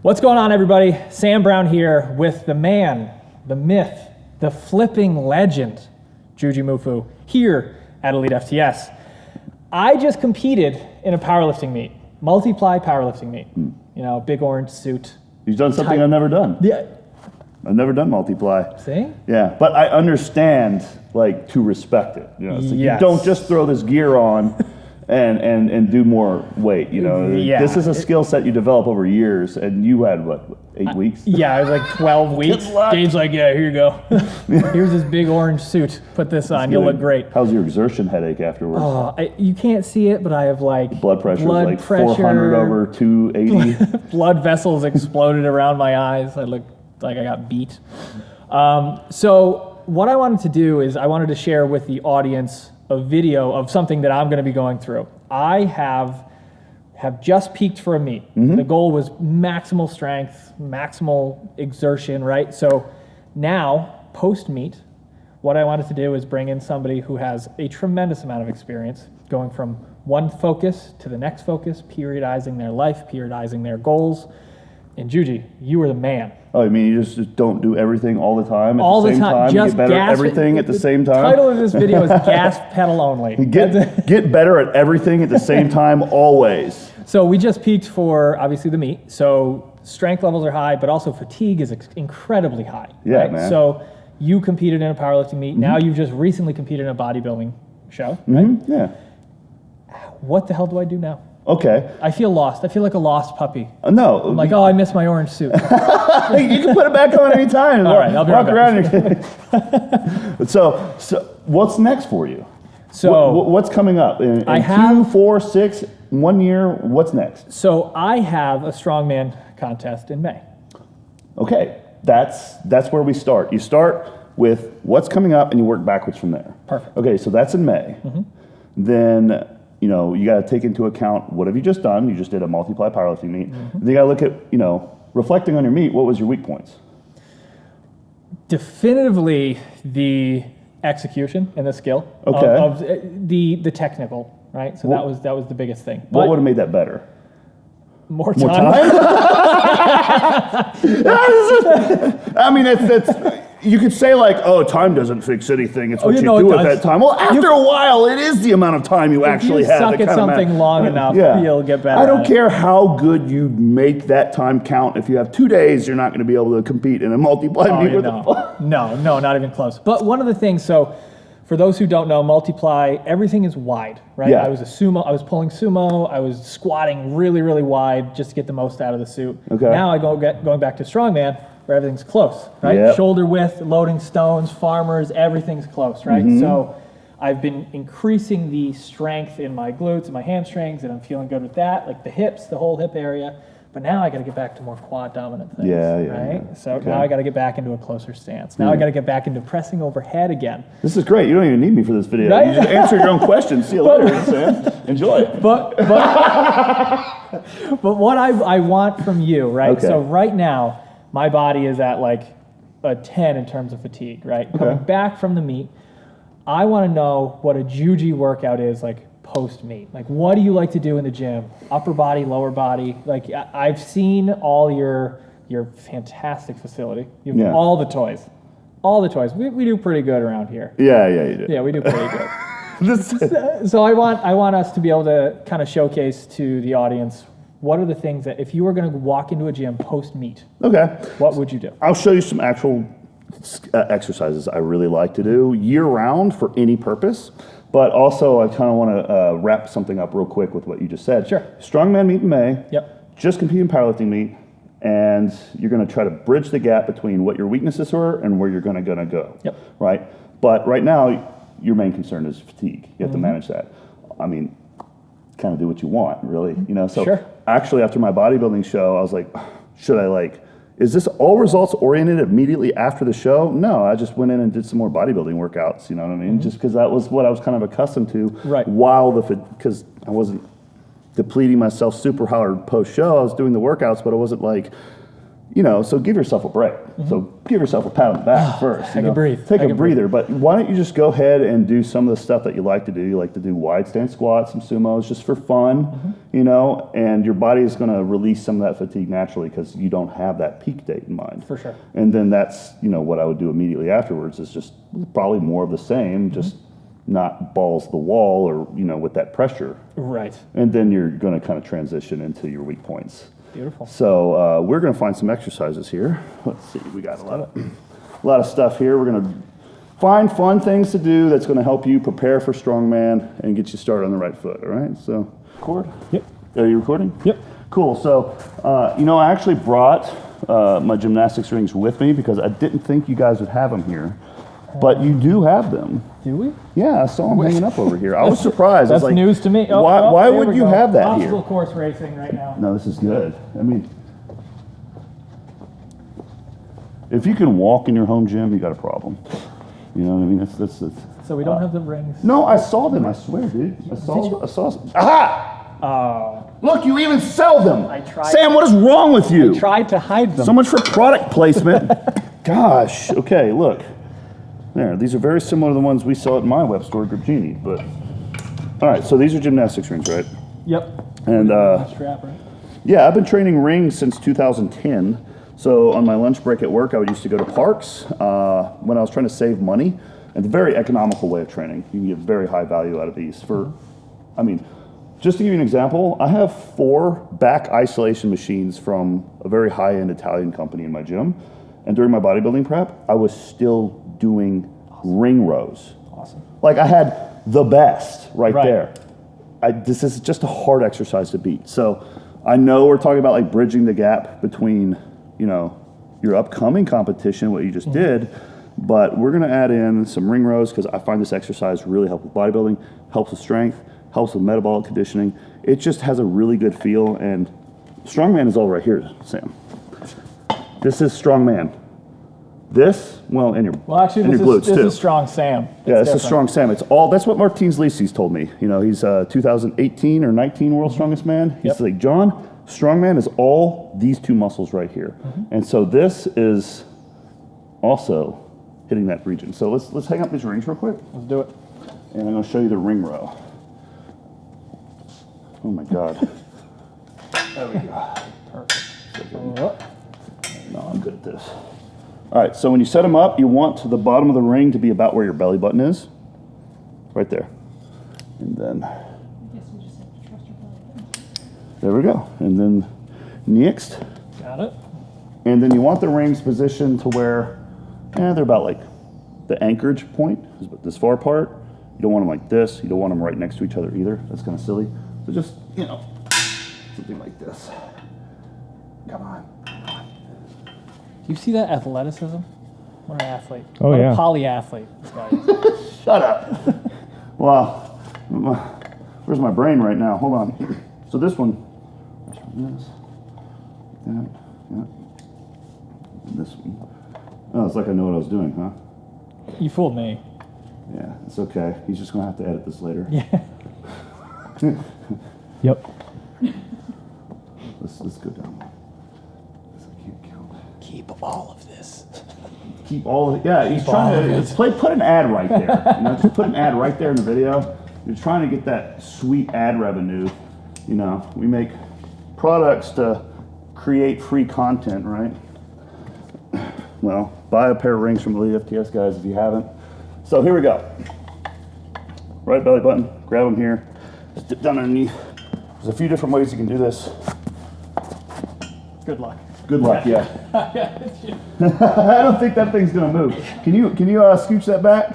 What's going on, everybody? Sam Brown here with the man, the myth, the flipping legend, Jujimufu, here at elitefts. I just competed in a powerlifting meet, multiply powerlifting meet. You know, big orange suit. You've done something I've never done. Yeah. I've never done multiply. See? Yeah, but I understand, like, to respect it. You know, so Yes. you don't just throw this gear on and do more weight. You know, Yeah. This is a skill set you develop over years, and you had what, 8 weeks? Yeah, I was like 12 weeks. Good luck. Gabe's like, yeah, here you go. Here's this big orange suit. Put this on. You'll look great. How's your exertion headache afterwards? You can't see it, but I have like Blood pressure is like 400 over 280. Blood vessels exploded around my eyes. I looked like I got beat. So what I wanted to do is I wanted to share with the audience a video of something that I'm going to be going through. I have just peaked for a meet. The goal was maximal strength, maximal exertion, right? So now, post-meet, what I wanted to do is bring in somebody who has a tremendous amount of experience going from one focus to the next focus, periodizing their life, periodizing their goals. And Juji, you were the man. Oh, I mean, you just don't do everything all the time at All the same time? Just get better at everything at the same time? The title of this video is Gas Pedal Only. Get better at everything at the same time, always. So we just peaked for, obviously, the meet. So strength levels are high, but also fatigue is incredibly high. Yeah, right? man. So you competed in a powerlifting meet. Now you've just recently competed in a bodybuilding show, right? Yeah. What the hell do I do now? Okay. I feel lost. I feel like a lost puppy. No. I'm like, oh, I miss my orange suit. You can put it back on any time. All right, I'll be Walk right back. around. So what's next for you? So what's coming up? In I have 2, 4, 6, 1 year, what's next? So I have a strongman contest in May. Okay, that's where we start. You start with what's coming up and you work backwards from there. Perfect. Okay, so that's in May. Then, you know, you got to take into account what have you just done. You just did a multiply powerlifting meet. Then you got to look at, you know, reflecting on your meet, what was your weak points? Definitively the execution and the skill of the technical, right? So that was the biggest thing. But What would have made that better? more time? I mean, it's you could say like, oh, time doesn't fix anything. It's what you know do it at does. that time. Well, after a while, it is the amount of time you actually If you have. suck that at kinda something long enough, you'll get better I don't at it. care how good you make that time count. If you have 2 days, you're not going to be able to compete in a multiply meet with No, not even close. But one of the things, so for those who don't know, multiply, everything is wide, right? Yeah. I was pulling sumo, I was squatting really, really wide just to get the most out of the suit. Okay. Now going back to strongman, where everything's close, right? Yep. Shoulder width, loading stones, farmers, everything's close, right? So I've been increasing the strength in my glutes and my hamstrings, and I'm feeling good with that, like the hips, the whole hip area. But now I got to get back to more quad dominant things, right? Yeah. So now I got to get back into a closer stance. Now I got to get back into pressing overhead again. This is great. You don't even need me for this video. Right? You just answer your own questions. See you later, Sam. Enjoy it. But what I want from you, right? Okay. So right now, my body is at like a 10 in terms of fatigue, right? Coming back from the meet, I want to know what a Juji workout is like post-meet. Like, what do you like to do in the gym? Upper body, lower body? Like, I've seen all your fantastic facility. You have all the toys. All the toys. We do pretty good around here. Yeah, you do. Yeah, we do pretty good. So I want us to be able to kind of showcase to the audience, what are the things that if you were going to walk into a gym post-meet, what would you do? I'll show you some actual exercises I really like to do year-round for any purpose. But also, I kind of want to wrap something up real quick with what you just said. Sure. Strongman meet in May. Yep. Just compete in powerlifting meet, and you're going to try to bridge the gap between what your weaknesses are and where you're going to go. Yep. Right. But right now, your main concern is fatigue. You have to manage that. I mean, kind of do what you want, really. You know. So actually, after my bodybuilding show, I was like, should I like? Is this all results oriented immediately after the show? No, I just went in and did some more bodybuilding workouts, you know what I mean? Just because that was what I was kind of accustomed to while because I wasn't depleting myself super hard post-show. I was doing the workouts, but I wasn't like you know, so give yourself a break. So give yourself a pat on the back first. Take a breathe. Take a breather. But why don't you just go ahead and do some of the stuff that you like to do? You like to do wide stance squats, some sumos, just for fun, you know, and your body is going to release some of that fatigue naturally because you don't have that peak date in mind. For sure. And then that's, you know, what I would do immediately afterwards is just probably more of the same, just not balls to the wall or, you know, with that pressure. Right. And then you're going to kind of transition into your weak points. Beautiful. So we're going to find some exercises here. Let's see, we got a lot of stuff here. We're going to find fun things to do that's going to help you prepare for strongman and get you started on the right foot. All right. So record. Yep. Are you recording? Yep. Cool. So you know, I actually brought my gymnastics rings with me because I didn't think you guys would have them here, but you do have them. Do we? Yeah, I saw them hanging up over here. I was surprised. That's I was like, news to me. Why would you have that here? Obstacle course racing right now. No, this is good. I mean, if you can walk in your home gym, you got a problem. You know what I mean? That's So we don't have the rings. No, I saw them. I swear, dude. I saw. Aha! Look, you even sell them. I tried. Sam, what is wrong with you? I tried to hide them. So much for product placement. Gosh. Okay, look. There. These are very similar to the ones we sell at my web store, Group But all right, so these are gymnastics rings, right? Yep. And Strap, right? yeah, I've been training rings since 2010. So on my lunch break at work, I would used to go to parks when I was trying to save money. And it's a very economical way of training. You can get very high value out of these. I mean, just to give you an example, I have 4 back isolation machines from a very high-end Italian company in my gym. And during my bodybuilding prep, I was still doing ring rows. Awesome. Like I had the best right there. This is just a hard exercise to beat. So I know we're talking about like bridging the gap between, you know, your upcoming competition, what you just did, but we're going to add in some ring rows because I find this exercise really helps with bodybuilding, helps with strength, helps with metabolic conditioning. It just has a really good feel, and strongman is all right here, Sam. This is strongman. This, well, and your actually, this is strong Sam. Yeah, this is strong Sam. It's all, that's what Martins Lisi's told me. You know, he's 2018 or 19 world's strongest man. He's like, John, strongman is all these 2 muscles right here. And so this is also hitting that region. So let's hang up these rings real quick. Let's do it. And I'm going to show you the ring row. Oh my God. There we go. Perfect. No, I'm good at this. All right, so when you set them up, you want the bottom of the ring to be about where your belly button is. Right there. And then, I guess we just have to trust your belly button. there we go. And then next. Got it. And then you want the rings positioned to where, they're about like the anchorage point, is this far apart. You don't want them like this. You don't want them right next to each other either. That's kind of silly. So just, you know, something like this. Come on. Do you see that athleticism? What an athlete. Oh, what yeah. a polyathlete this guy is. Shut up. Wow. Where's my brain right now? Hold on. So this one, this, that, yeah. And this one. Oh, it's like I know what I was doing, huh? You fooled me. Yeah, it's okay. He's just going to have to edit this later. Yeah. Yep. Let's go down. I can't count. Keep all of this. Keep all of it. Yeah, he's trying to put an ad right there. You know, just put an ad right there in the video. You're trying to get that sweet ad revenue. You know, we make products to create free content, right? Well, buy a pair of rings from elitefts, guys, if you haven't. So here we go. Right belly button. Grab them here. Just dip down underneath. There's a few different ways you can do this. Good luck. Good luck, yeah. I don't think that thing's gonna move. Can you scooch that back?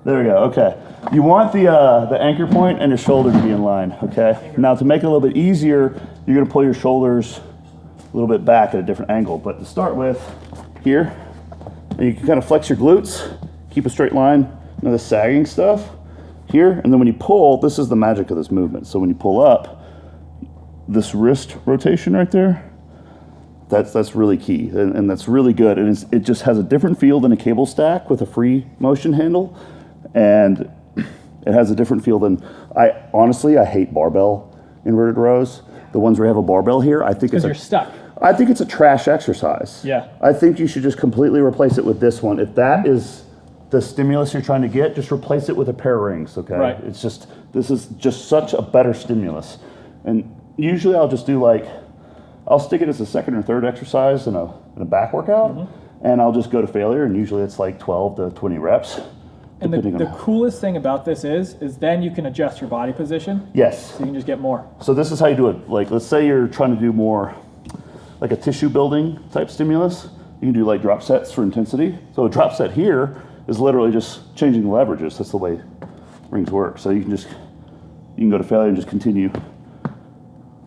There we go. Okay. You want the anchor point and your shoulder to be in line. Okay. Now to make it a little bit easier, you're gonna pull your shoulders a little bit back at a different angle. But to start with, here, and you can kind of flex your glutes, keep a straight line. None of the sagging stuff here, and then when you pull, this is the magic of this movement. So when you pull up, this wrist rotation right there. That's really key, and that's really good. And it just has a different feel than a cable stack with a free motion handle, and it has a different feel than, honestly, I hate barbell inverted rows. The ones where you have a barbell here, I think Because you're stuck. I think it's a trash exercise. Yeah. I think you should just completely replace it with this one. If that is the stimulus you're trying to get, just replace it with a pair of rings, okay? Right. It's just, this is just such a better stimulus. And usually I'll just do like, I'll stick it as a second or third exercise in a back workout, and I'll just go to failure, and usually it's like 12 to 20 reps. And the coolest thing about this is then you can adjust your body position. Yes. So you can just get more. So this is how you do it. Like, let's say you're trying to do more like a tissue building type stimulus. You can do like drop sets for intensity. So a drop set here is literally just changing the leverages. That's the way rings work. So you can go to failure and just continue.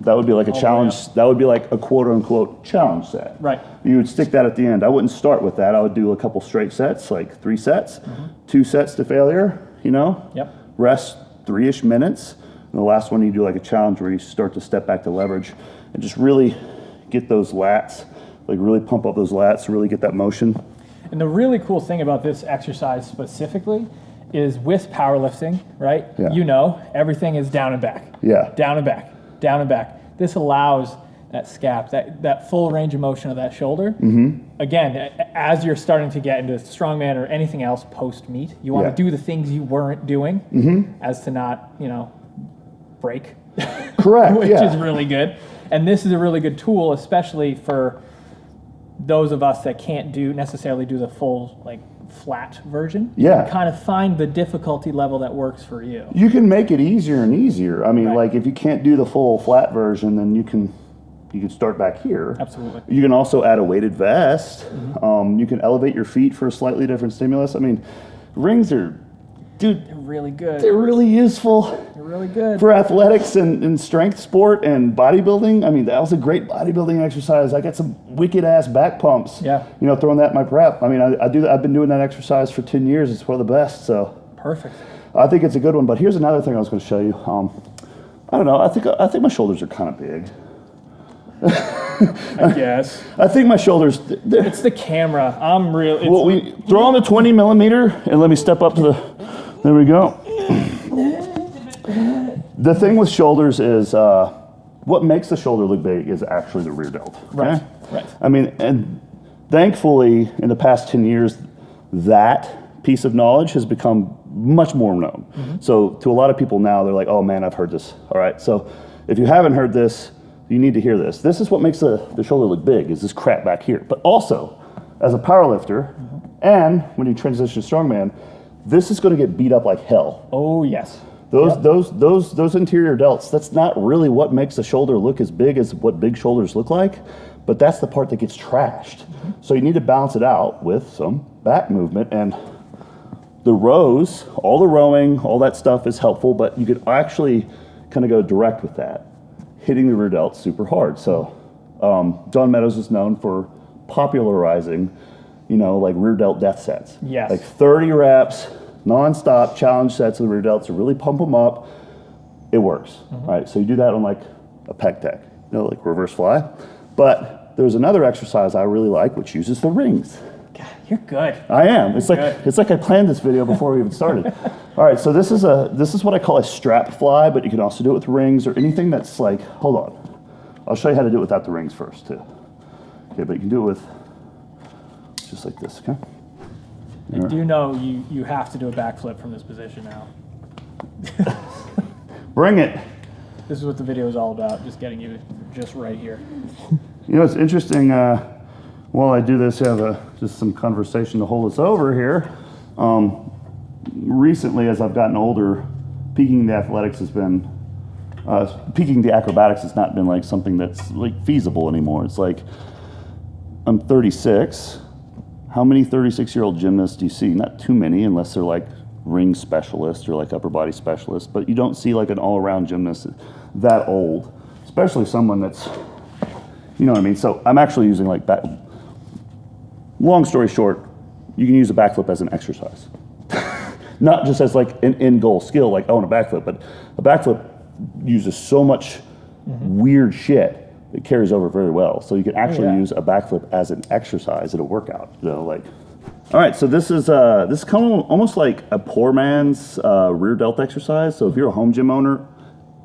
That would be like a challenge. That would be like a quote unquote challenge set. Right. You would stick that at the end. I wouldn't start with that. I would do a couple straight sets, like 3 sets, 2 sets to failure, you know? Yep. Rest 3-ish minutes. And the last one you do like a challenge where you start to step back to leverage and just really get those lats, like really pump up those lats, really get that motion. And the really cool thing about this exercise specifically is with powerlifting, right? Yeah. You know, everything is down and back. Yeah. Down and back, down and back. This allows that scap, that full range of motion of that shoulder. Again, as you're starting to get into strongman or anything else post-meet, you want to do the things you weren't doing as to not, you know, break. Correct, Which is really good. And this is a really good tool, especially for those of us that can't necessarily do the full, like, flat version. Yeah. You kind of find the difficulty level that works for you. You can make it easier and easier. I mean, Right. like if you can't do the full flat version, then you can start back here. Absolutely. You can also add a weighted vest. You can elevate your feet for a slightly different stimulus. I mean, rings are, dude, They're really good. they're really useful They're really good. for athletics and strength sport and bodybuilding. I mean, that was a great bodybuilding exercise. I got some wicked ass back pumps. Yeah. You know, throwing that in my prep. I mean, I do that. I've been doing that exercise for 10 years. It's one of the best. So Perfect. I think it's a good one. But here's another thing I was going to show you. I don't know. I think my shoulders are kind of big. I guess. I think my shoulders. It's the camera. I'm real. It's, Well, we throw on the 20 millimeter and let me step up to the. There we go. The thing with shoulders is what makes the shoulder look big is actually the rear delt. Okay? Right. Right. I mean, and thankfully, in the past 10 years, that piece of knowledge has become much more known. So to a lot of people now, they're like, "Oh man, I've heard this." All right. So if you haven't heard this, you need to hear this. This is what makes the shoulder look big, is this crap back here. But also, as a power lifter, and when you transition to strongman, this is going to get beat up like hell. Oh, yes. Those interior delts, that's not really what makes the shoulder look as big as what big shoulders look like, but that's the part that gets trashed. So you need to balance it out with some back movement, and the rows, all the rowing, all that stuff is helpful, but you could actually kind of go direct with that, hitting the rear delt super hard. So John Meadows is known for popularizing, you know, like rear delt death sets. Yes. Like 30 reps, non-stop challenge sets of the rear delts to really pump them up. It works, right? So you do that on like a pec deck, you know, like reverse fly. But there's another exercise I really like, which uses the rings. God, you're good. I am. It's Good. like I planned this video before we even started. All right, so this is what I call a strap fly, but you can also do it with rings or anything that's like, hold on. I'll show you how to do it without the rings first too. Okay, but you can do it with just like this, okay? I do know you have to do a backflip from this position now. Bring it. This is what the video is all about, just getting you just right here. You know, it's interesting, while I do this, have just some conversation to hold us over here. Recently, as I've gotten older, peaking the athletics has been, peaking the acrobatics has not been like something that's like feasible anymore. It's like, I'm 36. How many 36-year-old gymnasts do you see? Not too many, unless they're like ring specialists or like upper body specialists, but you don't see like an all-around gymnast that old, especially someone that's, you know what I mean? So I'm actually using like back, long story short, you can use a backflip as an exercise. Not just as like an end goal skill, like, oh, and a backflip, but a backflip uses so much weird shit. It carries over very well. So you can actually use a backflip as an exercise at a workout, you know, like. All right, so this is kind of almost like a poor man's rear delt exercise. So if you're a home gym owner,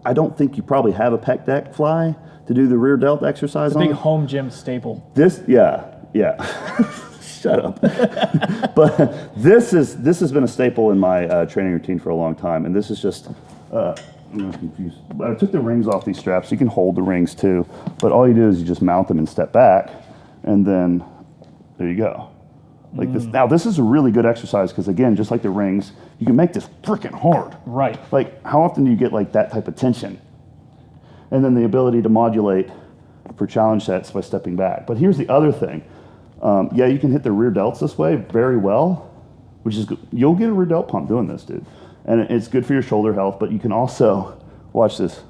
I don't think you probably have a pec deck fly. to do the rear delt exercise Big on. home gym staple. This, yeah. Shut up. But this has been a staple in my training routine for a long time, and this is just. I'm confused. I took the rings off these straps. You can hold the rings too, but all you do is you just mount them and step back, and then there you go. Like this. Now this is a really good exercise because again, just like the rings, you can make this freaking hard. Right. Like how often do you get like that type of tension? And then the ability to modulate for challenge sets by stepping back. But here's the other thing. Yeah, you can hit the rear delts this way very well, which is good. You'll get a rear delt pump doing this, dude. And it's good for your shoulder health, but you can also, watch this.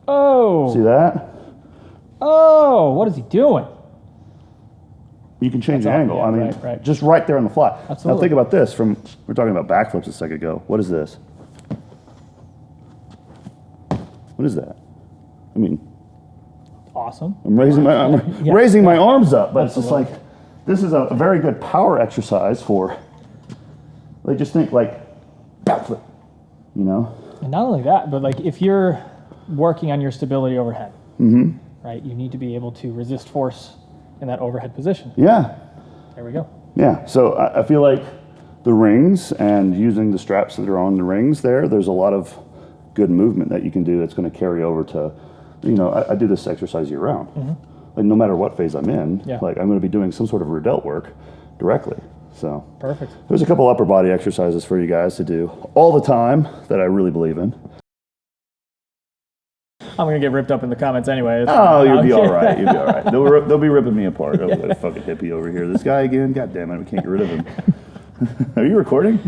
Oh. See that? Oh, what is he doing? You can change the angle. Yeah, I mean, right. just right there on the fly. Absolutely. Now think about this. We were talking about backflips a second ago. What is this? What is that? I mean, Awesome. I'm raising my arms up, but it's just Absolutely. like, this is a very good power exercise for, like, just think like backflip, you know? And not only that, but like if you're working on your stability overhead, right, you need to be able to resist force in that overhead position. Yeah. There we go. Yeah, so I feel like the rings and using the straps that are on the rings there's a lot of good movement that you can do that's going to carry over to, you know, I do this exercise year round. Like no matter what phase I'm in, like I'm going to be doing some sort of rear delt work directly. So Perfect. there's a couple upper body exercises for you guys to do all the time that I really believe in. I'm gonna get ripped up in the comments anyway. Oh, you'll be all right. You'll be all right. They'll be ripping me apart. Oh, that fucking hippie over here. This guy again. God damn it, we can't get rid of him. Are you recording?